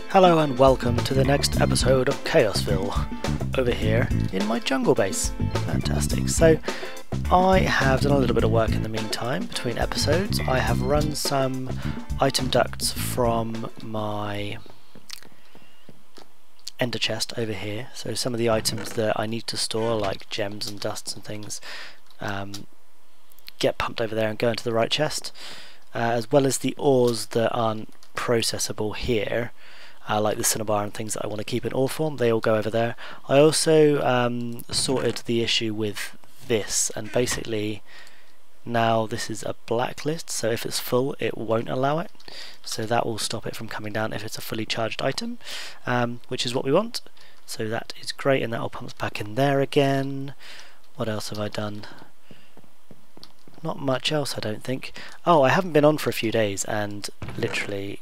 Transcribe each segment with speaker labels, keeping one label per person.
Speaker 1: Hello and welcome to the next episode of Chaosville, over here in my jungle base. Fantastic. So I have done a little bit of work in the meantime between episodes. I have run some item ducts from my ender chest over here. So some of the items that I need to store, like gems and dusts and things, get pumped over there and go into the right chest, as well as the ores that aren't processable here. Like the cinnabar and things that I want to keep in ore form, they all go over there. I also sorted the issue with this, and basically now this is a blacklist, so if it's full it won't allow it, so that will stop it from coming down if it's a fully charged item, which is what we want. So that is great, and that all pumps back in there again. What else have I done? Not much else, I don't think. Oh, I haven't been on for a few days, and literally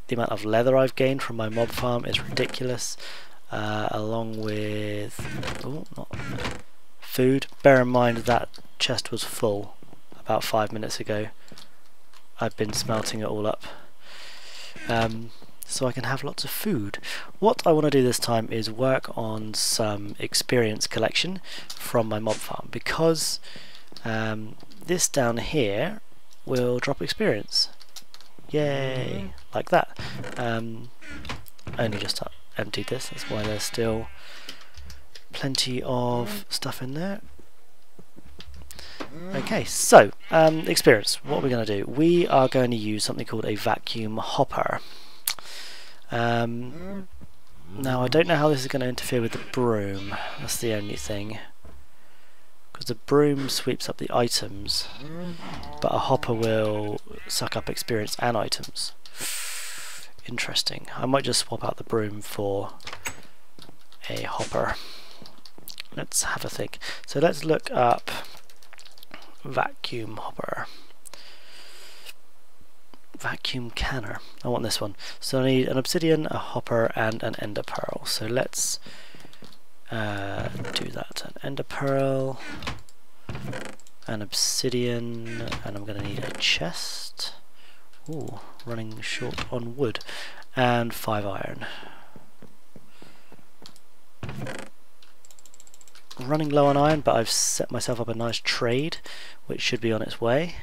Speaker 1: the amount of leather I've gained from my mob farm is ridiculous, along with food. Bear in mind that chest was full about 5 minutes ago. I've been smelting it all up, so I can have lots of food. What I want to do this time is work on some experience collection from my mob farm, because this down here will drop experience. Yay! Like that. Only just emptied this, that's why there's still plenty of stuff in there. Okay, so experience. What are we going to do? We are going to use something called a vacuum hopper. Now I don't know how this is going to interfere with the broom. That's the only thing. Because the broom sweeps up the items, but a hopper will suck up experience and items. Interesting. I might just swap out the broom for a hopper. Let's have a think. So let's look up vacuum hopper. Vacuum canner. I want this one. So I need an obsidian, a hopper, and an ender pearl. So let's do that. An ender pearl, an obsidian, and I'm going to need a chest. Ooh, running short on wood, and 5 iron. Running low on iron, but I've set myself up a nice trade which should be on its way.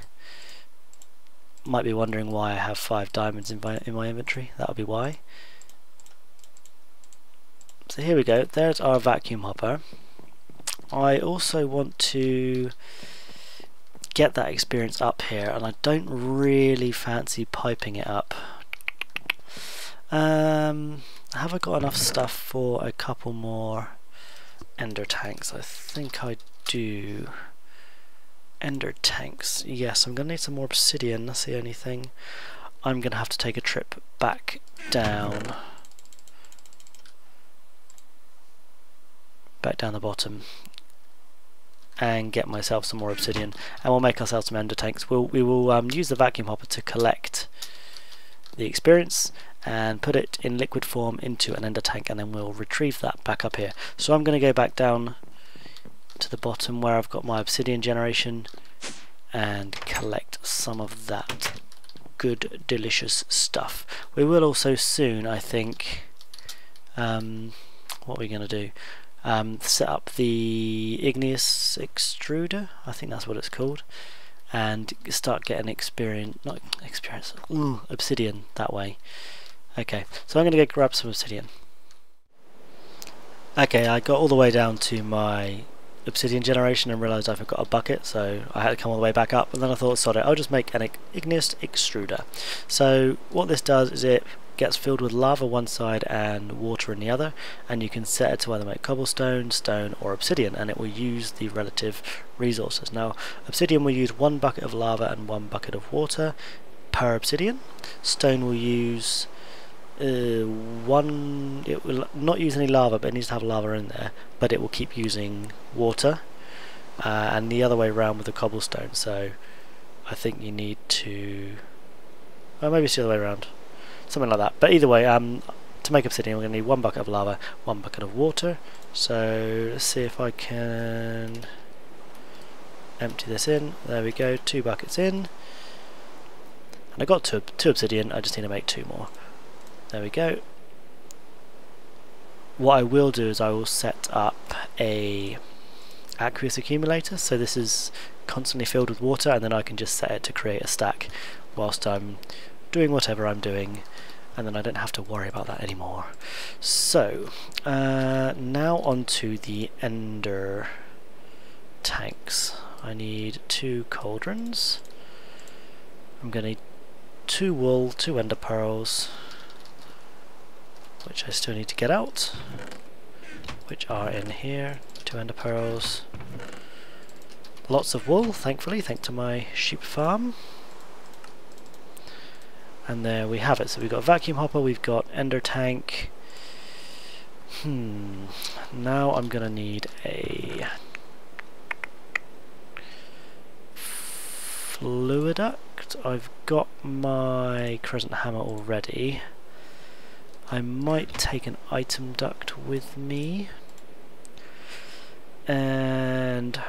Speaker 1: Might be wondering why I have 5 diamonds in my inventory. That'll be why. So here we go, there's our vacuum hopper. I also want to get that experience up here, and I don't really fancy piping it up. Have I got enough stuff for a couple more ender tanks? I think I do. Ender tanks, yes. I'm going to need some more obsidian, that's the only thing. I'm going to have to take a trip back down. Back down the bottom and get myself some more obsidian, and we'll make ourselves some ender tanks. We will use the vacuum hopper to collect the experience and put it in liquid form into an ender tank, and then we'll retrieve that back up here. So I'm going to go back down to the bottom where I've got my obsidian generation and collect some of that good delicious stuff. We will also soon, I think, what are we going to do? Set up the igneous extruder, I think that's what it's called, and start getting obsidian that way. Okay, so I'm going to go grab some obsidian. Okay, I got all the way down to my obsidian generation and realised I forgot a bucket, so I had to come all the way back up, and then I thought, sod it, I'll just make an igneous extruder. So what this does is it gets filled with lava one side and water in the other, and you can set it to either make cobblestone, stone or obsidian, and it will use the relative resources. Now obsidian will use 1 bucket of lava and 1 bucket of water per obsidian. Stone will use it will not use any lava, but it needs to have lava in there, but it will keep using water, and the other way around with the cobblestone. So I think you need to, well, maybe it's the other way around, something like that. But either way, to make obsidian we're going to need 1 bucket of lava, 1 bucket of water. So let's see if I can empty this in. There we go, 2 buckets in, and I got two obsidian. I just need to make 2 more. There we go. What I will do is I will set up a aqueous accumulator, so this is constantly filled with water, and then I can just set it to create a stack whilst I'm doing whatever I'm doing, and then I don't have to worry about that anymore. So now onto the ender tanks. I need 2 cauldrons. I'm going to need 2 wool, 2 ender pearls, which I still need to get out, which are in here. 2 ender pearls. Lots of wool, thankfully, thanks to my sheep farm. And there we have it. So we've got a vacuum hopper, we've got ender tank. Now I'm going to need a fluiduct. I've got my crescent hammer already. I might take an item duct with me. And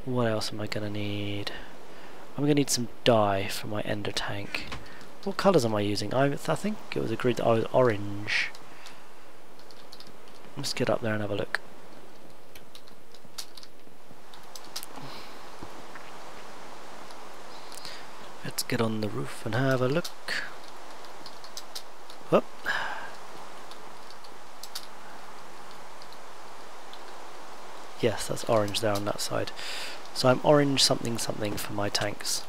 Speaker 1: what else am I going to need? I'm going to need some dye for my ender tank. What colours am I using? I think it was agreed that I was orange. Let's get up there and have a look. Let's get on the roof and have a look. Whoop. Yes, that's orange there on that side. So I'm orange something something for my tanks.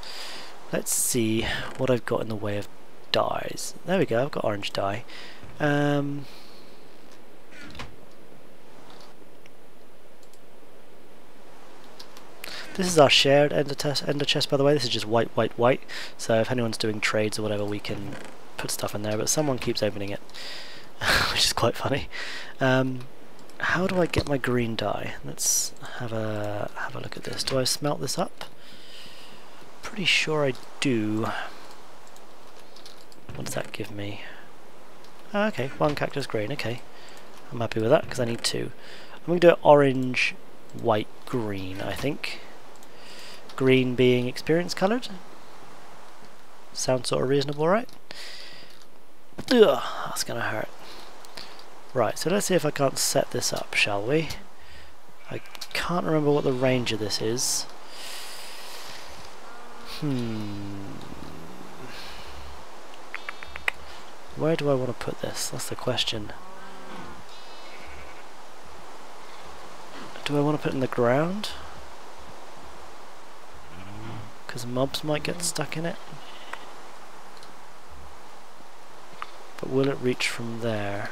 Speaker 1: Let's see what I've got in the way of dyes. There we go, I've got orange dye. This is our shared ender chest, by the way. This is just white, white, white. So if anyone's doing trades or whatever, we can put stuff in there. But someone keeps opening it, which is quite funny. How do I get my green dye? Let's have a look at this. Do I smelt this up? Pretty sure I do. What does that give me? Oh, okay, 1 cactus green. Okay, I'm happy with that because I need 2. I'm going to do it orange, white, green. I think. Green being experience coloured. Sounds sort of reasonable, right? Ugh, that's going to hurt. Right, so let's see if I can't set this up, shall we? I can't remember what the range of this is. Where do I want to put this? That's the question. Do I want to put it in the ground? Because mobs might get stuck in it. But will it reach from there?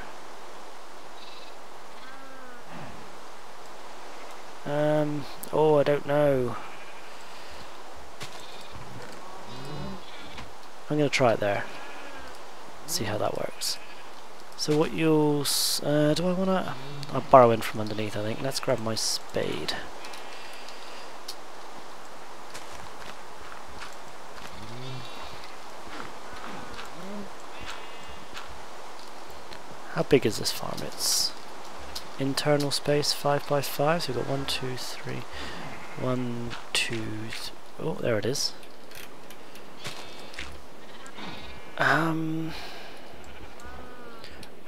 Speaker 1: Oh, I don't know. I'm going to try it there. See how that works. So what you'll... do I want to... I'll burrow in from underneath, I think. Let's grab my spade. How big is this farm? It's internal space 5 by 5, so we've got 1, 2, 3, 1, 2, oh, there it is.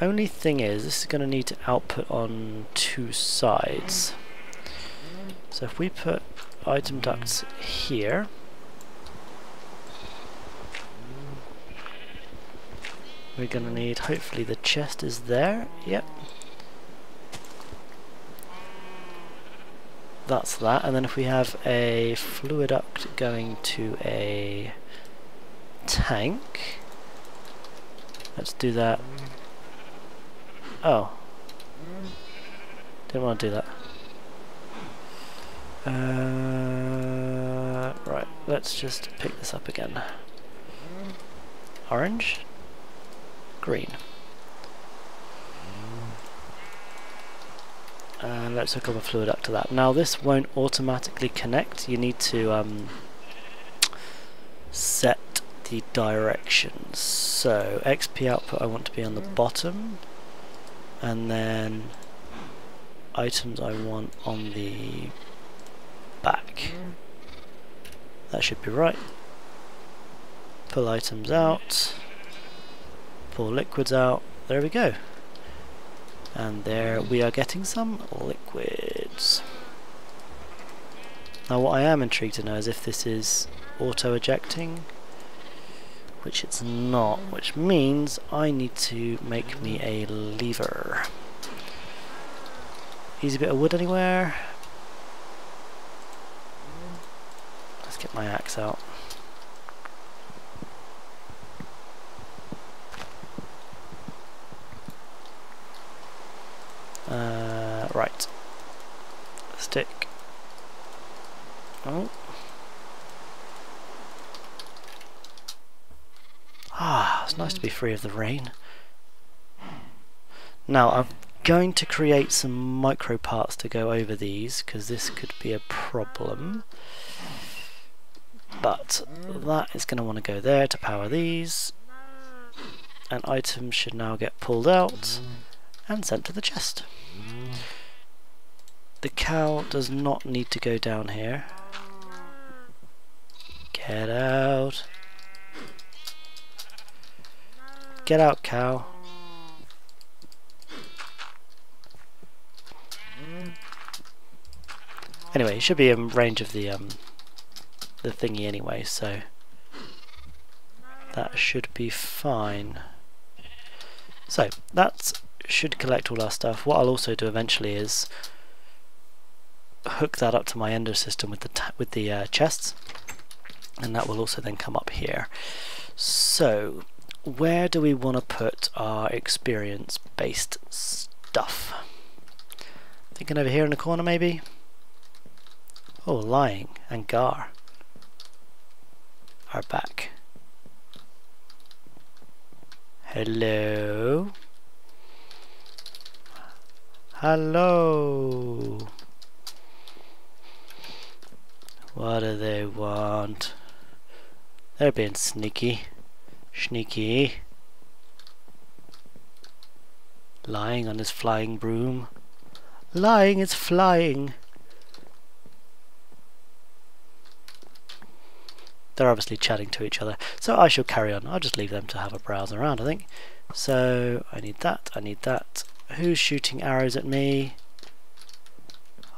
Speaker 1: Only thing is, this is going to need to output on 2 sides. So if we put item ducts here, we're going to need, hopefully the chest is there, yep. That's that, and then if we have a fluiduct going to a tank, let's do that. Oh, didn't want to do that. Right, let's just pick this up again. Orange, green. And let's hook up a fluiduct to that. Now this won't automatically connect, you need to set the directions. So XP output I want to be on the bottom, and then items I want on the back. That should be right. Pull items out, pour liquids out. There we go. And there we are getting some liquids. Now what I am intrigued to know is if this is auto-ejecting, which it's not, which means I need to make me a lever. Easy bit of wood anywhere? Let's get my axe out. Right. Stick. Oh. Ah, it's nice to be free of the rain. Now I'm going to create some micro parts to go over these, because this could be a problem. But that is going to want to go there to power these. And items should now get pulled out and sent to the chest. The cow does not need to go down here. Get out. Get out, cow. Anyway, he should be in range of the thingy anyway, so that should be fine. So that should collect all our stuff. What I'll also do eventually is hook that up to my ender system with the chests, and that will also then come up here. So where do we want to put our experience-based stuff? Thinking over here in the corner maybe? Oh, Lying and Gar are back. Hello? Hello? What do they want? They're being sneaky. Sneaky. Lying on his flying broom. Lying is flying. They're obviously chatting to each other, so I shall carry on. I'll just leave them to have a browse around, I think. So I need that, I need that. Who's shooting arrows at me?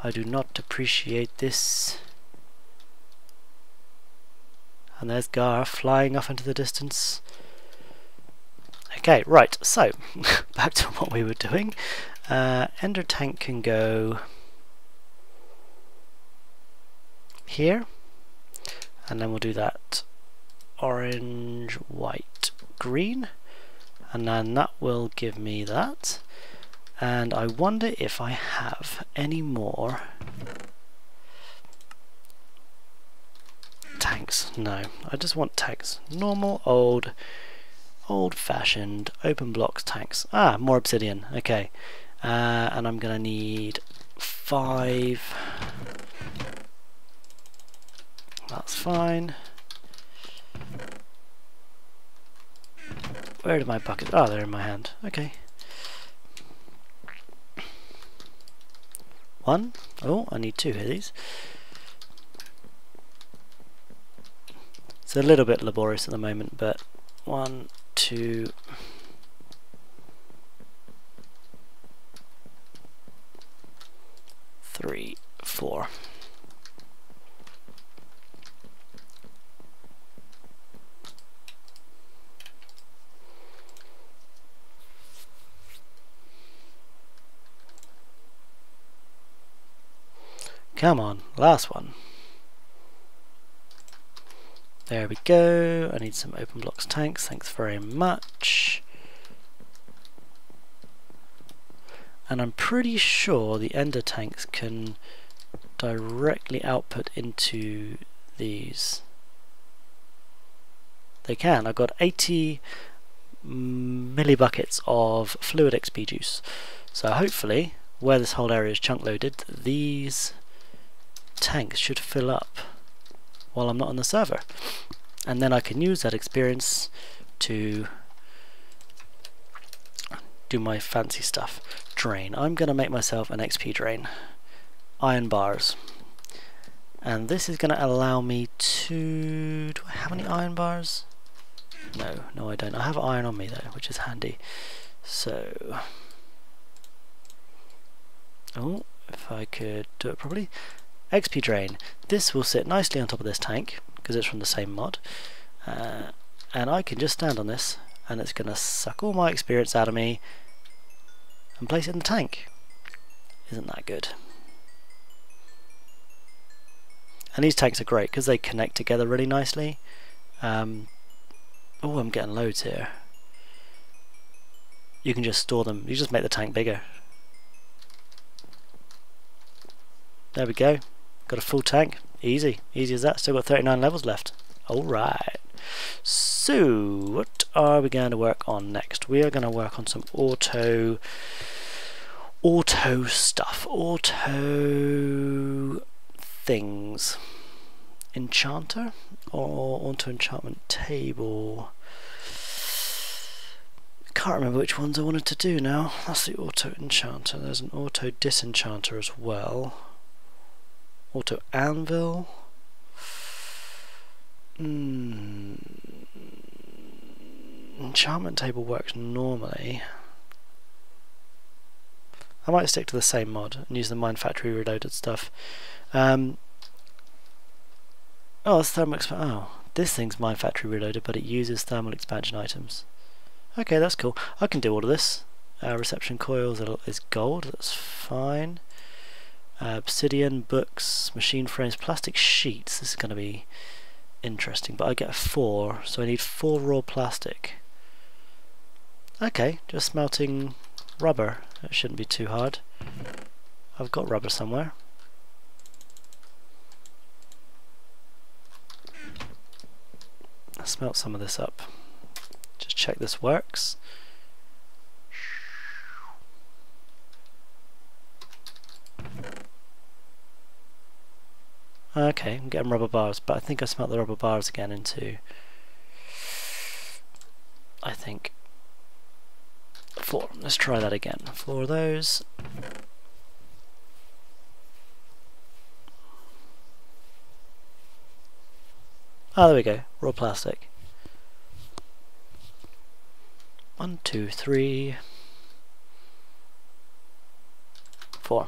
Speaker 1: I do not appreciate this. And there's Gar flying off into the distance. Okay, right, so back to what we were doing. Ender tank can go here, and then we'll do that orange, white, green, and then that will give me that. And I wonder if I have any more tanks. No, I just want tanks. Normal, old-fashioned, open blocks tanks. Ah, more obsidian. Okay, and I'm gonna need 5. That's fine. Where did my buckets? Oh, they're in my hand. Okay. 1. Oh, I need 2 of these. It's a little bit laborious at the moment, but 1, 2. 3, 4. Come on, last one. There we go. I need some open blocks tanks, thanks very much. And I'm pretty sure the ender tanks can directly output into these. They can. I've got 80 millibuckets of fluid XP juice. So hopefully, where this whole area is chunk loaded, these tanks should fill up while I'm not on the server, and then I can use that experience to do my fancy stuff. Drain. I'm gonna make myself an XP drain. Iron bars, and this is gonna allow me to... do I have any iron bars? No I don't. I have iron on me though, which is handy. So, oh, if I could do it properly. XP drain. This will sit nicely on top of this tank because it's from the same mod, and I can just stand on this and it's going to suck all my experience out of me and place it in the tank. Isn't that good? And these tanks are great because they connect together really nicely. Oh, I'm getting loads here. You can just store them. You just make the tank bigger. There we go. Got a full tank. Easy. Easy as that. Still got 39 levels left. Alright. So, what are we going to work on next? We are going to work on some auto stuff. Auto things. Enchanter? Or auto enchantment table? Can't remember which ones I wanted to do now. That's the auto enchanter. There's an auto disenchanter as well. Auto anvil. Enchantment table works normally. I might stick to the same mod and use the Mine Factory Reloaded stuff. Oh, it's thermal expansion. Oh, this thing's Mine Factory Reloaded, but it uses thermal expansion items. Okay, that's cool. I can do all of this. Reception coils is gold. That's fine. Obsidian, books, machine frames, plastic sheets. This is going to be interesting, but I get 4, so I need 4 raw plastic. Okay, just smelting rubber. That shouldn't be too hard. I've got rubber somewhere. I'll smelt some of this up. Just check this works. Okay, I'm getting rubber bars, but I think I smelt the rubber bars again into, I think, 4. Let's try that again. 4 of those. Oh, there we go. Raw plastic. 1, 2, 3, 4.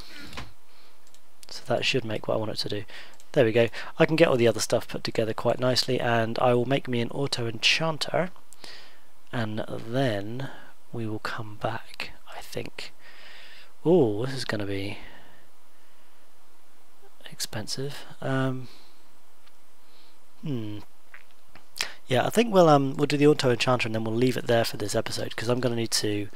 Speaker 1: So that should make what I want it to do. There we go. I can get all the other stuff put together quite nicely, and I will make me an auto enchanter, and then we will come back, I think. Oh, this is going to be expensive. Yeah, I think we'll do the auto enchanter and then we'll leave it there for this episode, because I'm going to need to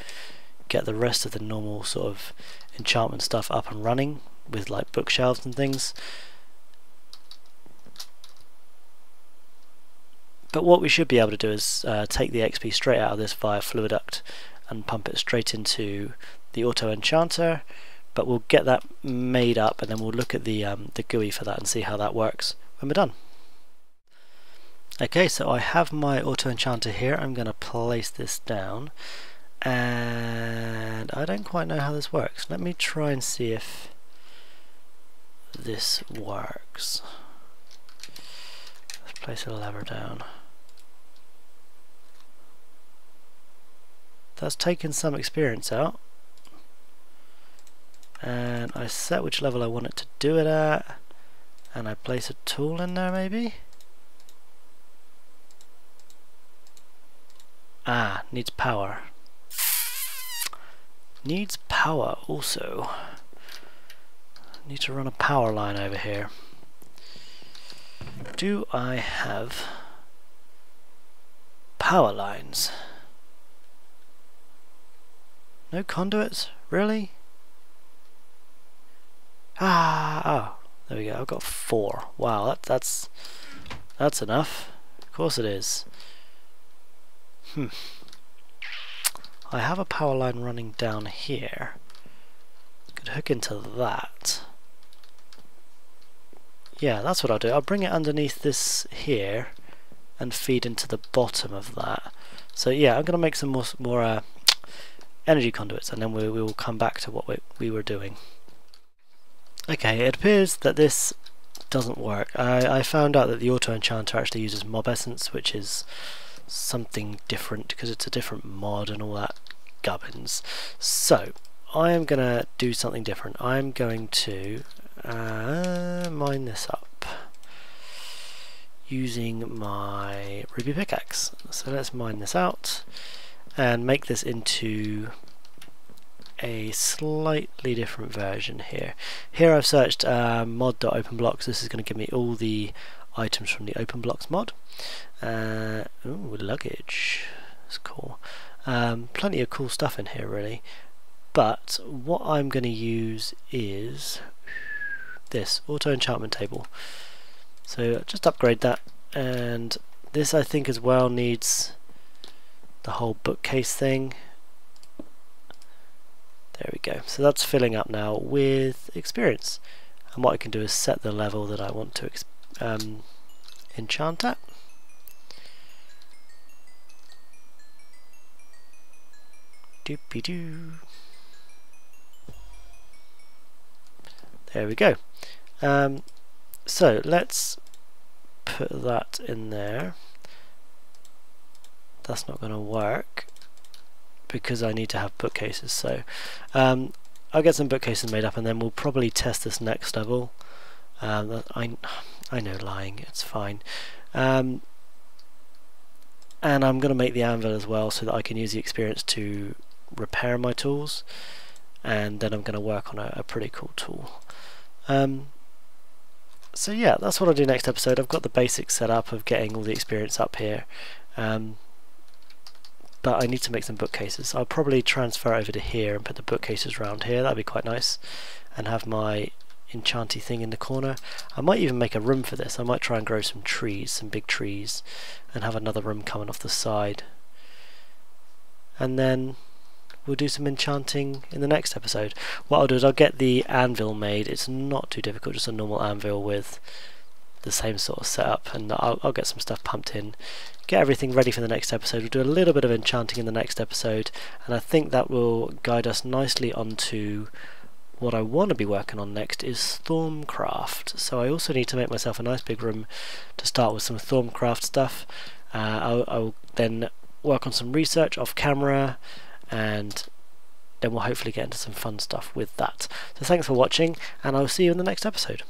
Speaker 1: get the rest of the normal sort of enchantment stuff up and running with like bookshelves and things. But what we should be able to do is take the XP straight out of this via Fluiduct and pump it straight into the auto enchanter. But we'll get that made up and then we'll look at the GUI for that and see how that works when we're done. Okay, so I have my auto enchanter here. I'm going to place this down, and I don't quite know how this works. Let me try and see if this works. Let's place a lever down. That's taken some experience out, and I set which level I want it to do it at, and I place a tool in there maybe. Ah, needs power. Needs power also. Need to run a power line over here. Do I have power lines? No conduits? Really? Oh, there we go. I've got 4. Wow, that's enough. Of course it is. I have a power line running down here. Could hook into that. Yeah, that's what I'll do. I'll bring it underneath this here and feed into the bottom of that. So yeah, I'm going to make some more energy conduits, and then we will come back to what we were doing. Okay, it appears that this doesn't work. I found out that the auto enchanter actually uses mob essence, which is something different because it's a different mod and all that gubbins. So I am going to do something different. I'm going to mine this up using my ruby pickaxe. So let's mine this out and make this into a slightly different version here. Here I've searched mod.openblocks. This is going to give me all the items from the OpenBlocks mod. Ooh, luggage. That's cool. Plenty of cool stuff in here really. But what I'm going to use is this auto enchantment table. So just upgrade that, and this I think as well needs the whole bookcase thing. There we go. So that's filling up now with experience. And what I can do is set the level that I want to enchant at. Doopy-doo. There we go. So let's put that in there. That's not going to work because I need to have bookcases. So I'll get some bookcases made up and then we'll probably test this next level. I know, lying, it's fine. And I'm going to make the anvil as well so that I can use the experience to repair my tools, and then I'm going to work on a pretty cool tool. So yeah, that's what I'll do next episode. I've got the basics set up of getting all the experience up here, but I need to make some bookcases. I'll probably transfer over to here and put the bookcases around here. That'd be quite nice, and have my enchanty thing in the corner. I might even make a room for this. I might try and grow some trees, some big trees, and have another room coming off the side, and then we'll do some enchanting in the next episode. What I'll do is I'll get the anvil made. It's not too difficult, just a normal anvil with the same sort of setup, and I'll get some stuff pumped in, get everything ready for the next episode. We'll do a little bit of enchanting in the next episode, and I think that will guide us nicely onto what I want to be working on next is Thorncraft. So I also need to make myself a nice big room to start with some Thorncraft stuff. I'll then work on some research off camera, and then we'll hopefully get into some fun stuff with that. So thanks for watching, and I'll see you in the next episode.